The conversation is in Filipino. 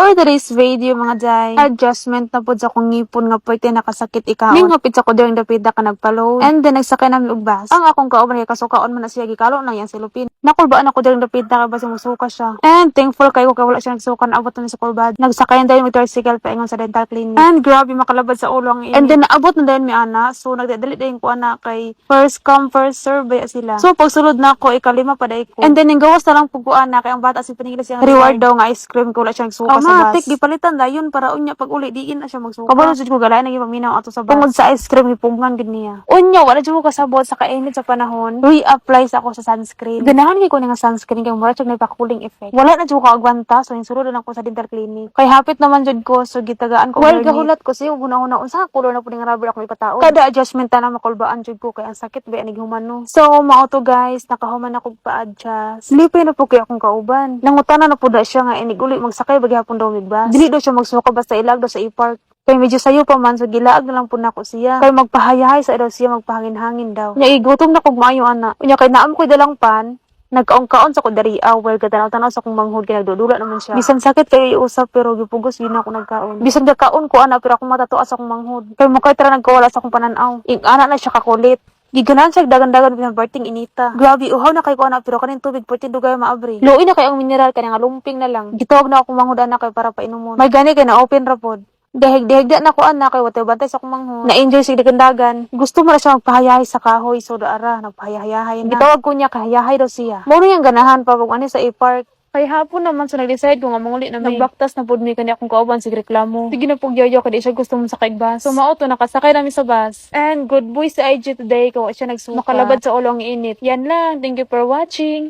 For today's video mga day, adjustment na po sa akong ngipon nga pwede nakasakit ikaw. Ning hapit sa ko during the pida ka nagpaload. And then nagsakay namin og bus. Ang akong kauban kay kasukaon man na siya gikalo na yan si Lupin. Nakulbaan ako during the pida ka basi musuka siya. And thankful kay ko kay wala siya nagsuka na abot na sa kurbad. Nagsakay na dayon mag tricycle pa ingon sa dental clinic. And grabe makalabad sa ulo ang ini. And then naabot na dayon mi ana. So nagdadali dayon ko ana kay first come first serve ba sila. So pagsulod na ako ikalima pa day ko. And then ning gawas na lang puguan na kay ang bata si pinigil siya reward daw nga ice cream ko wala siya nagsuka sa bus. Gipalitan dayon para unya pag uli diin na siya magsuka. Kabalo jud ko galay nang paminaw ato sa bus. Tungod sa ice cream gipunggan gid niya. Unya wala jud ko kasabot sa kainit sa panahon. Re-apply sa ako sa sunscreen. Ganahan ko ni nga sunscreen kay mura siya nagpa-cooling effect. Wala na jud ko agwanta so insulod na ako sa dental clinic. Kay hapit naman jud ko so gitagaan ko. Well gahulat ko siya una-una unsa color na pud nga rubber ako ipataon. Kada adjustment na makulbaan jud ko kay ang sakit ba anig humano. So mao to guys nakahuman ako pa-adjust. Sleepy na po kay akong kauban. Nangutana na pud siya nga inig uli magsakay bagyapon daw mig bus. Dili daw siya magsuka basta ilag daw sa e-park. Kay medyo sayo pa man so gilaag na lang po nako siya. Kay magpahayahay sa daw siya magpahangin-hangin daw. Nya igutom na kog maayo ana. Unya kay naam ko'y dalang pan. Nagkaon-kaon sa ko dari well katanaw-tanaw sa kong manghod kay nagdudula naman siya. Bisan sakit kay usap pero gipugos yun ako nagkaon. Bisan gakaon ko ana pero ako matatuas sa kong manghod. Kay mo kay tara nagkawala sa akong pananaw. Ing ana na siya kakulit. Giganan siya dagan-dagan pinabarting inita. Grabe uhaw na kay ko ana pero kaning tubig pwede dugay maabri. Luoy na kay ang mineral kay nga lumping na lang. Gitawag na ako manghod ana kay para painumon. May gani kay na open ra pod. Dehig-dehig na ko ana kay wate bantay sa akong manghod. Na-enjoy sig dagan. Gusto mo na siya magpahayahay sa kahoy so daara nagpahayahay na. Gitawag ko niya kahayahay daw siya. Mo yang ganahan pa pag ani sa e-park. Kay hapon naman so nag-decide ko nga manguli na may nagbaktas na pud mi kani akong kauban sig reklamo. Sige na pug yoyo kay siya gusto mo sakay bus. So mao to nakasakay nami sa bus. And good boy sa IG today ko siya nagsuka. Makalabad sa ulo ang init. Yan lang. Thank you for watching.